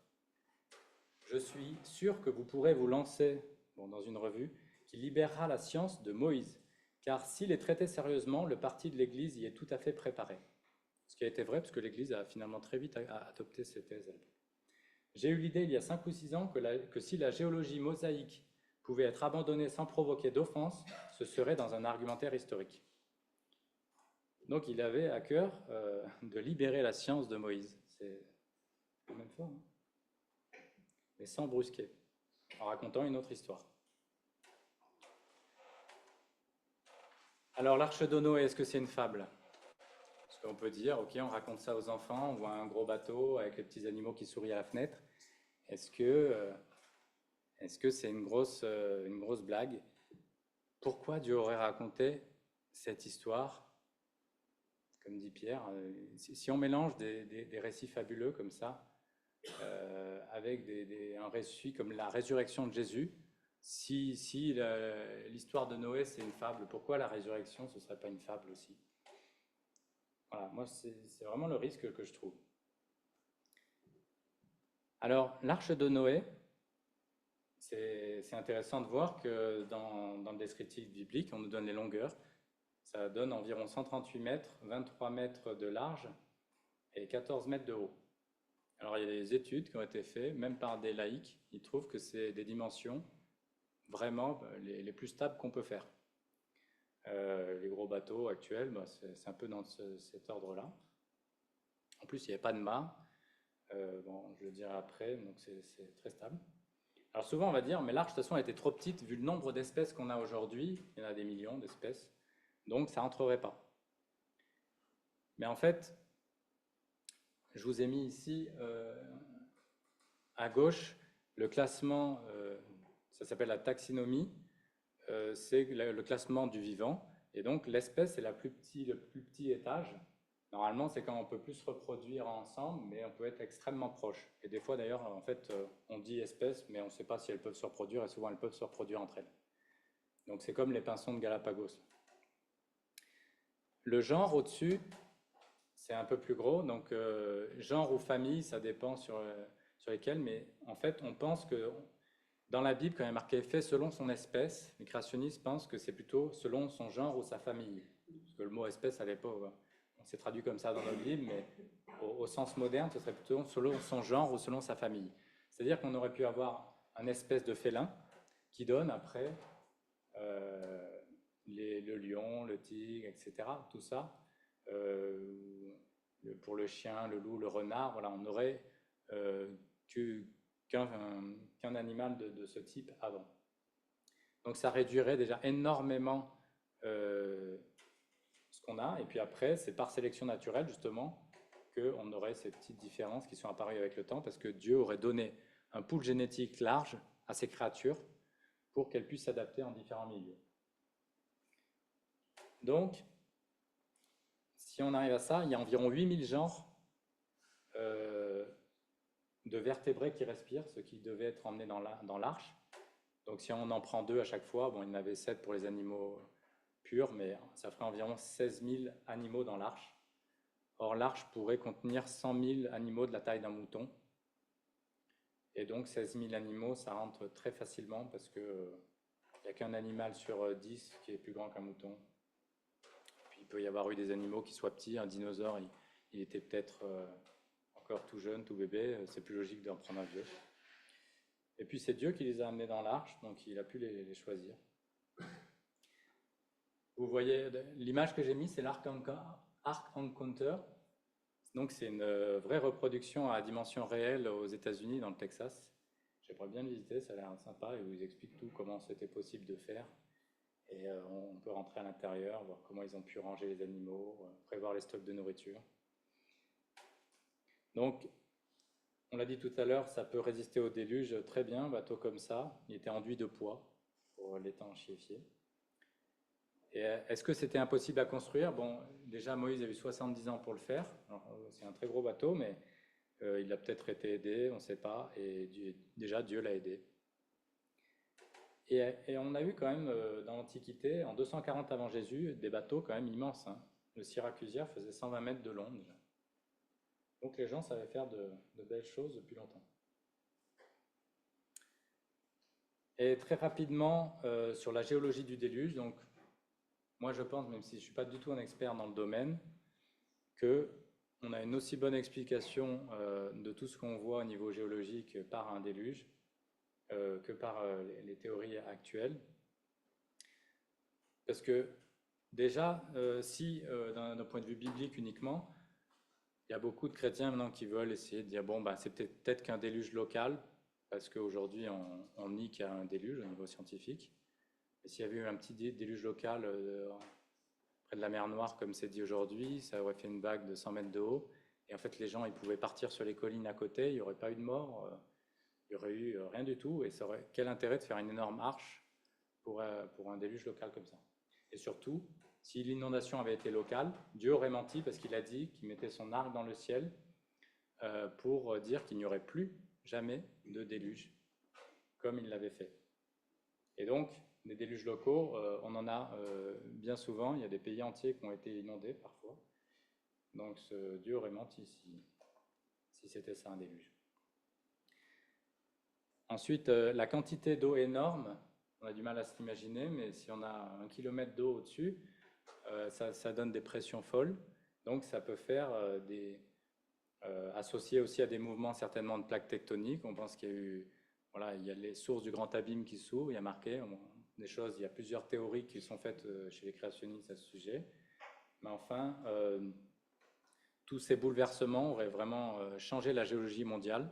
A: Je suis sûr que vous pourrez vous lancer dans une revue qui libérera la science de Moïse, car s'il est traité sérieusement, le parti de l'Église y est tout à fait préparé. Ce qui a été vrai, parce que l'Église a finalement très vite adopté ces thèses. J'ai eu l'idée il y a 5 ou 6 ans que si la géologie mosaïque pouvait être abandonnée sans provoquer d'offense, ce serait dans un argumentaire historique. Donc il avait à cœur de libérer la science de Moïse. C'est quand même fort, hein, mais sans brusquer, en racontant une autre histoire. Alors l'arche de Noé, est-ce que c'est une fable? Parce qu'on peut dire, ok, on raconte ça aux enfants, on voit un gros bateau avec les petits animaux qui sourient à la fenêtre. Est-ce que c'est une grosse blague? Pourquoi Dieu aurait raconté cette histoire? Comme dit Pierre, si on mélange des récits fabuleux comme ça, avec un récit comme la résurrection de Jésus, si l'histoire de Noé c'est une fable, pourquoi la résurrection ce ne serait pas une fable aussi? Voilà, moi c'est vraiment le risque que je trouve. Alors, l'arche de Noé, c'est intéressant de voir que dans le descriptif biblique, on nous donne les longueurs. Ça donne environ 138 mètres, 23 mètres de large et 14 mètres de haut. Alors, il y a des études qui ont été faites, même par des laïcs, ils trouvent que c'est des dimensions vraiment les plus stables qu'on peut faire. Les gros bateaux actuels, c'est un peu dans cet ordre-là. En plus, il n'y avait pas de mât. Bon, je le dirai après, donc c'est très stable. Alors souvent on va dire, mais l'arche de toute façon elle était trop petite vu le nombre d'espèces qu'on a aujourd'hui, il y en a des millions d'espèces, donc ça rentrerait pas. Mais en fait, je vous ai mis ici à gauche le classement, ça s'appelle la taxinomie, c'est le classement du vivant, et donc l'espèce c'est le plus petit étage. Normalement, c'est quand on peut plus se reproduire ensemble, mais on peut être extrêmement proche. Et des fois, d'ailleurs, en fait, on dit espèces, mais on ne sait pas si elles peuvent se reproduire, et souvent elles peuvent se reproduire entre elles. Donc c'est comme les pinsons de Galapagos. Le genre au-dessus, c'est un peu plus gros. Donc genre ou famille, ça dépend sur lesquels, mais en fait, on pense que dans la Bible, quand il y a marqué fait selon son espèce, les créationnistes pensent que c'est plutôt selon son genre ou sa famille. Parce que le mot espèce à l'époque, on s'est traduit comme ça dans notre Bible, mais au sens moderne, ce serait plutôt selon son genre ou selon sa famille. C'est-à-dire qu'on aurait pu avoir un espèce de félin qui donne après le lion, le tigre, etc. Tout ça. Pour le chien, le loup, le renard, voilà, on n'aurait qu'un animal de ce type avant. Donc ça réduirait déjà énormément ce qu'on a. Et puis après, c'est par sélection naturelle, justement, qu'on aurait ces petites différences qui sont apparues avec le temps, parce que Dieu aurait donné un pool génétique large à ces créatures pour qu'elles puissent s'adapter en différents milieux. Donc, si on arrive à ça, il y a environ 8000 genres de vertébrés qui respirent, ce qui devait être emmené dans l'arche. Donc si on en prend 2 à chaque fois, bon, il y en avait 7 pour les animaux purs, mais ça ferait environ 16 000 animaux dans l'arche. Or, l'arche pourrait contenir 100 000 animaux de la taille d'un mouton. Et donc 16 000 animaux, ça rentre très facilement parce qu'il n'y a qu'un animal sur 10 qui est plus grand qu'un mouton. Puis il peut y avoir eu des animaux qui soient petits. Un dinosaure, il était peut-être encore tout jeune, tout bébé. C'est plus logique d'en prendre un vieux. Et puis c'est Dieu qui les a amenés dans l'arche, donc il a pu les choisir. Vous voyez, l'image que j'ai mise, c'est l'Ark Encounter. Donc c'est une vraie reproduction à dimension réelle aux États-Unis, dans le Texas. J'aimerais bien le visiter, ça a l'air sympa, et vous explique tout, comment c'était possible de faire. Et on peut rentrer à l'intérieur, voir comment ils ont pu ranger les animaux, prévoir les stocks de nourriture. Donc, on l'a dit tout à l'heure, ça peut résister au déluge très bien, un bateau comme ça. Il était enduit de poids pour l'étanchéifier. Et est-ce que c'était impossible à construire? Bon, déjà Moïse a eu 70 ans pour le faire. C'est un très gros bateau, mais il a peut-être été aidé, on ne sait pas. Et déjà Dieu l'a aidé. Et on a eu quand même dans l'Antiquité, en 240 avant Jésus, des bateaux quand même immenses. Hein. Le Syracusien faisait 120 mètres de long déjà. Donc les gens savaient faire de belles choses depuis longtemps. Et très rapidement, sur la géologie du déluge, donc moi je pense, même si je ne suis pas du tout un expert dans le domaine, qu'on a une aussi bonne explication de tout ce qu'on voit au niveau géologique par un déluge que par les théories actuelles. Parce que déjà, si d'un point de vue biblique uniquement, il y a beaucoup de chrétiens maintenant qui veulent essayer de dire, bon, bah, c'est peut-être qu'un déluge local, parce qu'aujourd'hui on nie qu'il y a un déluge au niveau scientifique. Et s'il y avait eu un petit déluge local près de la mer Noire, comme c'est dit aujourd'hui, ça aurait fait une vague de 100 mètres de haut. Et en fait, les gens, ils pouvaient partir sur les collines à côté, il n'y aurait pas eu de mort, il n'y aurait eu rien du tout. Et ça aurait, quel intérêt de faire une énorme arche pour un déluge local comme ça? Et surtout, si l'inondation avait été locale, Dieu aurait menti parce qu'il a dit qu'il mettait son arc dans le ciel pour dire qu'il n'y aurait plus jamais de déluge, comme il l'avait fait. Et donc, des déluges locaux, on en a bien souvent. Il y a des pays entiers qui ont été inondés parfois. Donc, Dieu aurait menti si c'était ça un déluge. Ensuite, la quantité d'eau énorme, on a du mal à se l'imaginer, mais si on a 1 kilomètre d'eau au-dessus, ça donne des pressions folles. Donc, ça peut faire associé aussi à des mouvements certainement de plaques tectoniques. On pense qu'il y a eu, voilà, il y a les sources du grand abîme qui s'ouvrent, il y a marqué des choses, il y a plusieurs théories qui sont faites chez les créationnistes à ce sujet. Mais enfin, tous ces bouleversements auraient vraiment changé la géologie mondiale.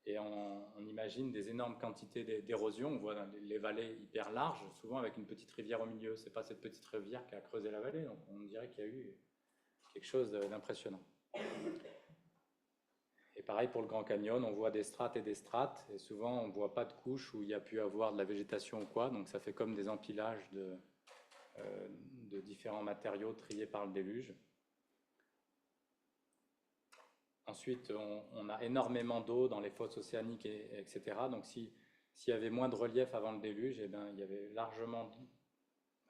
A: Et on imagine des énormes quantités d'érosion. On voit les vallées hyper larges, souvent avec une petite rivière au milieu. Ce n'est pas cette petite rivière qui a creusé la vallée, donc on dirait qu'il y a eu quelque chose d'impressionnant. Et pareil pour le Grand Canyon, on voit des strates, et souvent on ne voit pas de couches où il y a pu avoir de la végétation ou quoi, donc ça fait comme des empilages de différents matériaux triés par le déluge. Ensuite, on a énormément d'eau dans les fosses océaniques, etc. Donc s'il y avait moins de relief avant le déluge, eh bien, il y avait largement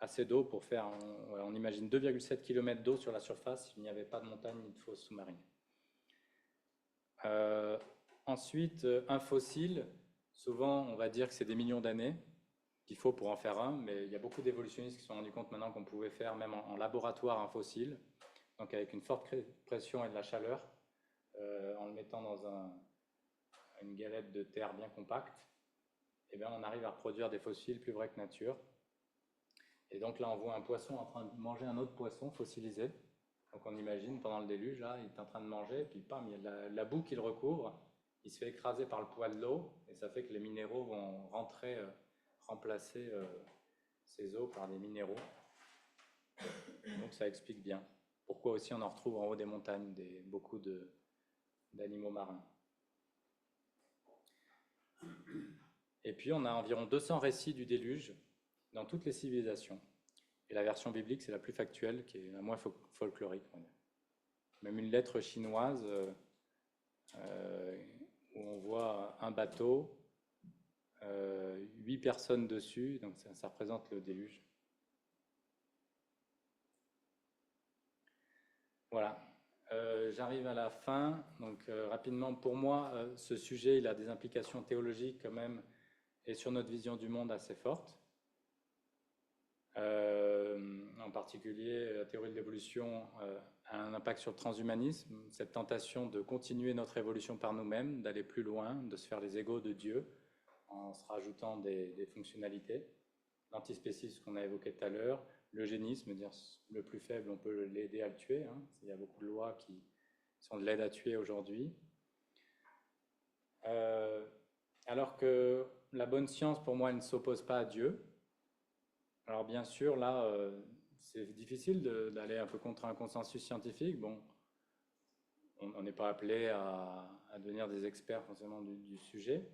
A: assez d'eau pour faire, on imagine 2,7 km d'eau sur la surface s'il n'y avait pas de montagne ni de fosse sous-marine. Ensuite, un fossile, souvent on va dire que c'est des millions d'années qu'il faut pour en faire un, mais il y a beaucoup d'évolutionnistes qui se sont rendus compte maintenant qu'on pouvait faire même en laboratoire un fossile, donc avec une forte pression et de la chaleur, en le mettant dans une galette de terre bien compacte, et bien on arrive à reproduire des fossiles plus vrais que nature. Et donc là on voit un poisson en train de manger un autre poisson fossilisé. Donc on imagine pendant le déluge, là, il est en train de manger, et puis pam, il y a la boue qui le recouvre, il se fait écraser par le poids de l'eau, et ça fait que les minéraux vont rentrer, remplacer ces eaux par des minéraux. Donc ça explique bien pourquoi aussi on en retrouve en haut des montagnes beaucoup d'animaux marins. Et puis on a environ 200 récits du déluge dans toutes les civilisations. Et la version biblique, c'est la plus factuelle, qui est la moins folklorique. Même une lettre chinoise où on voit un bateau, 8 personnes dessus, donc ça représente le déluge. Voilà, j'arrive à la fin. Donc rapidement, pour moi, ce sujet, il a des implications théologiques quand même, et sur notre vision du monde assez fortes. En particulier, la théorie de l'évolution a un impact sur le transhumanisme, cette tentation de continuer notre évolution par nous-mêmes, d'aller plus loin, de se faire les égaux de Dieu en se rajoutant des fonctionnalités. L'antispécisme qu'on a évoqué tout à l'heure, l'eugénisme, dire le plus faible, on peut l'aider à le tuer. Hein. Il y a beaucoup de lois qui sont de l'aide à tuer aujourd'hui. Alors que la bonne science, pour moi, elle ne s'oppose pas à Dieu. Alors bien sûr, là, c'est difficile d'aller un peu contre un consensus scientifique. Bon, on n'est pas appelé à devenir des experts forcément du sujet,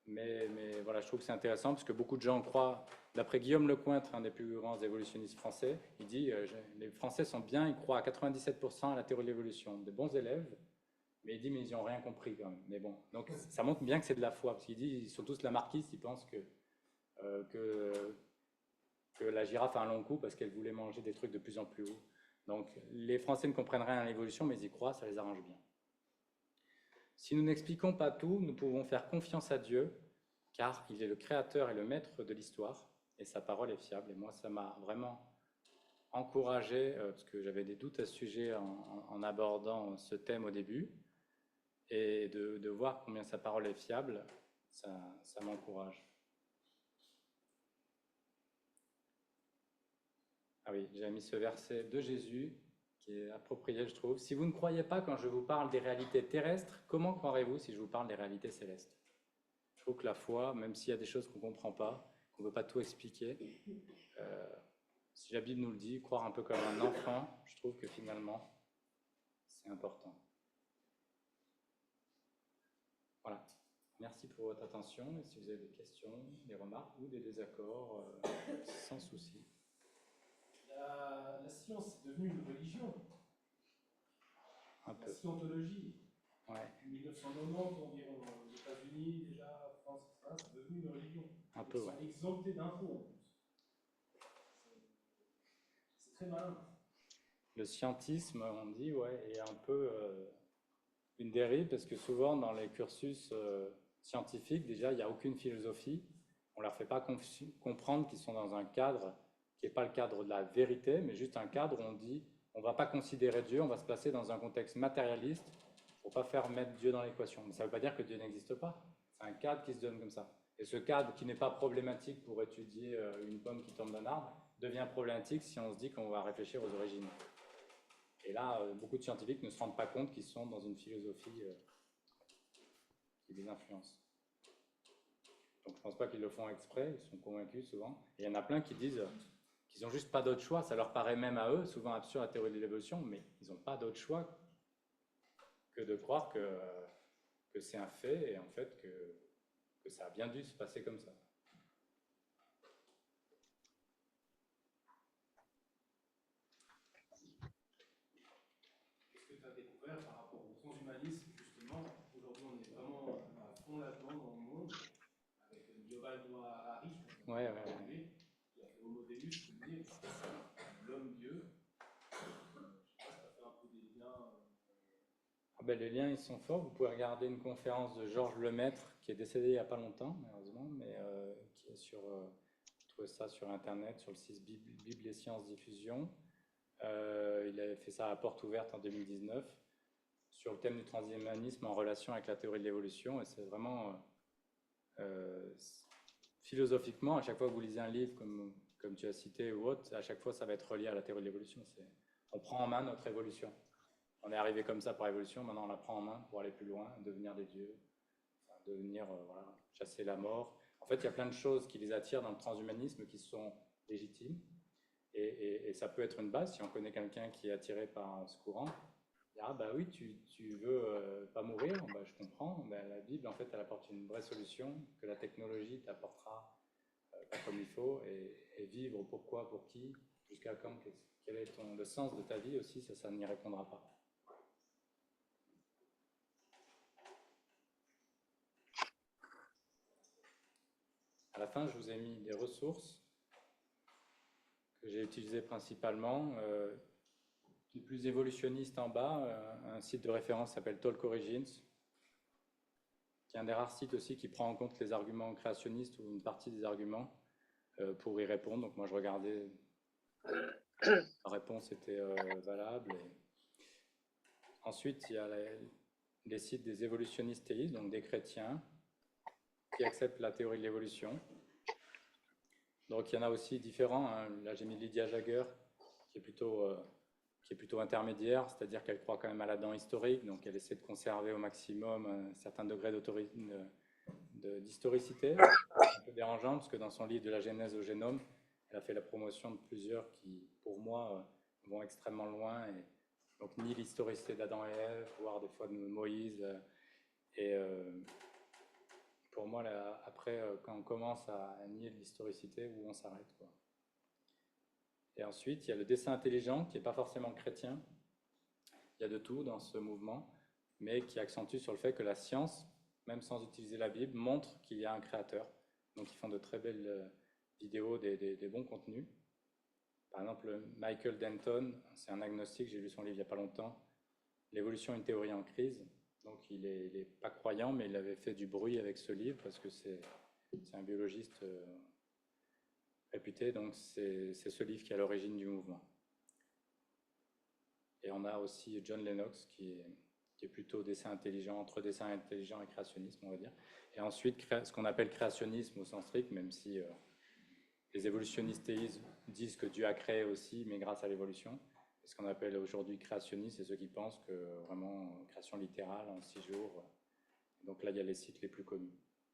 A: mais voilà, je trouve que c'est intéressant parce que beaucoup de gens croient, d'après Guillaume Lecointre, un des plus grands évolutionnistes français, il dit les Français sont bien, ils croient à 97% à la théorie de l'évolution, des bons élèves, mais il dit mais ils n'ont rien compris quand même. Mais bon, donc ça montre bien que c'est de la foi, parce qu'il dit ils sont tous lamarckistes, ils pensent que la girafe a un long cou parce qu'elle voulait manger des trucs de plus en plus haut. Donc les Français ne comprennent rien à l'évolution, mais ils y croient, ça les arrange bien. Si nous n'expliquons pas tout, nous pouvons faire confiance à Dieu, car il est le créateur et le maître de l'histoire, et sa parole est fiable. Et moi, ça m'a vraiment encouragé, parce que j'avais des doutes à ce sujet en abordant ce thème au début, et de voir combien sa parole est fiable, ça m'encourage. Ah oui, j'ai mis ce verset de Jésus qui est approprié, je trouve. Si vous ne croyez pas quand je vous parle des réalités terrestres, comment croirez-vous si je vous parle des réalités célestes? Je trouve que la foi, même s'il y a des choses qu'on ne comprend pas, qu'on ne peut pas tout expliquer, si la Bible nous le dit, croire un peu comme un enfant, je trouve que finalement, c'est important. Voilà. Merci pour votre attention. Et si vous avez des questions, des remarques ou des désaccords, sans souci.
B: La science est devenue une religion.
A: Un peu.
B: La scientologie.
A: Ouais.
B: 1990 environ, aux États-Unis, déjà, France, etc., c'est devenu une religion.
A: Un peu, ouais.
B: Ils sont exemptés d'impôts en plus. C'est très malin.
A: Le scientisme, on dit, ouais, est un peu une dérive parce que souvent dans les cursus scientifiques, déjà, il n'y a aucune philosophie. On ne leur fait pas comprendre qu'ils sont dans un cadre qui n'est pas le cadre de la vérité, mais juste un cadre où on dit on ne va pas considérer Dieu, on va se placer dans un contexte matérialiste pour ne pas faire mettre Dieu dans l'équation. Mais ça ne veut pas dire que Dieu n'existe pas. C'est un cadre qui se donne comme ça. Et ce cadre qui n'est pas problématique pour étudier une pomme qui tombe d'un arbre devient problématique si on se dit qu'on va réfléchir aux origines. Et là, beaucoup de scientifiques ne se rendent pas compte qu'ils sont dans une philosophie qui les influence. Donc je ne pense pas qu'ils le font exprès, ils sont convaincus souvent. Et il y en a plein qui disent qu'ils n'ont juste pas d'autre choix, ça leur paraît même à eux, souvent absurde la théorie de l'évolution, mais ils n'ont pas d'autre choix que de croire que c'est un fait et en fait que ça a bien dû se passer comme ça.
B: Qu'est-ce que tu as découvert par rapport au transhumanisme, justement? Aujourd'hui, on est vraiment à fond là-dedans dans le monde, avec Yuval Noah Harari, je pense,
A: Ouais.
B: qui a fait Homo Deus, le livre, l'homme-dieu. Je sais pas si tu as fait un peu des liens.
A: Ah ben, les liens, ils sont forts. Vous pouvez regarder une conférence de Georges Lemaître, qui est décédé il n'y a pas longtemps, malheureusement, mais qui est sur... vous trouvez ça sur Internet, sur le site Bible et Sciences Diffusion. Il avait fait ça à porte ouverte en 2019, sur le thème du transhumanisme en relation avec la théorie de l'évolution. Et c'est vraiment... philosophiquement, à chaque fois que vous lisez un livre, comme tu as cité ou autre, à chaque fois, ça va être relié à la théorie de l'évolution. On prend en main notre évolution. On est arrivé comme ça par évolution, maintenant on la prend en main pour aller plus loin, devenir des dieux, enfin, devenir, voilà, chasser la mort. En fait, il y a plein de choses qui les attirent dans le transhumanisme qui sont légitimes. Et ça peut être une base, si on connaît quelqu'un qui est attiré par ce courant. Ah bah oui, tu veux pas mourir, bah, je comprends. Bah, la Bible, en fait, elle apporte une vraie solution que la technologie t'apportera pas comme il faut. Et vivre pourquoi, pour qui, jusqu'à quand, quel est le sens de ta vie aussi, ça n'y répondra pas. À la fin, je vous ai mis des ressources que j'ai utilisées principalement. Les plus évolutionnistes en bas, un site de référence s'appelle Talk Origins, qui est un des rares sites aussi qui prend en compte les arguments créationnistes ou une partie des arguments pour y répondre. Donc moi, je regardais, la réponse était valable. Ensuite, il y a les sites des évolutionnistes théistes, donc des chrétiens, qui acceptent la théorie de l'évolution. Donc il y en a aussi différents. Hein. Là, j'ai mis Lydia Jager, qui est plutôt intermédiaire, c'est-à-dire qu'elle croit quand même à l'Adam historique, donc elle essaie de conserver au maximum un certain degré d'historicité. C'est un peu dérangeant, parce que dans son livre de la Genèse au génome, elle a fait la promotion de plusieurs qui, pour moi, vont extrêmement loin, et donc nie l'historicité d'Adam et Ève, voire des fois de Moïse, et pour moi, là, après, quand on commence à nier l'historicité, où on s'arrête, quoi. Et ensuite, il y a le dessin intelligent, qui n'est pas forcément chrétien. Il y a de tout dans ce mouvement, mais qui accentue sur le fait que la science, même sans utiliser la Bible, montre qu'il y a un créateur. Donc ils font de très belles vidéos, des bons contenus. Par exemple, Michael Denton, c'est un agnostique, j'ai lu son livre il n'y a pas longtemps, L'évolution, une théorie en crise. Donc il n'est pas croyant, mais il avait fait du bruit avec ce livre, parce que c'est un biologiste réputé, donc c'est ce livre qui est à l'origine du mouvement. Et on a aussi John Lennox, qui est plutôt dessin intelligent, entre dessin intelligent et créationnisme, on va dire. Et ensuite, ce qu'on appelle créationnisme au sens strict, même si les évolutionnistes théistes disent que Dieu a créé aussi, mais grâce à l'évolution. Et ce qu'on appelle aujourd'hui créationniste, c'est ceux qui pensent que vraiment création littérale en 6 jours. Donc là, il y a les sites les plus connus.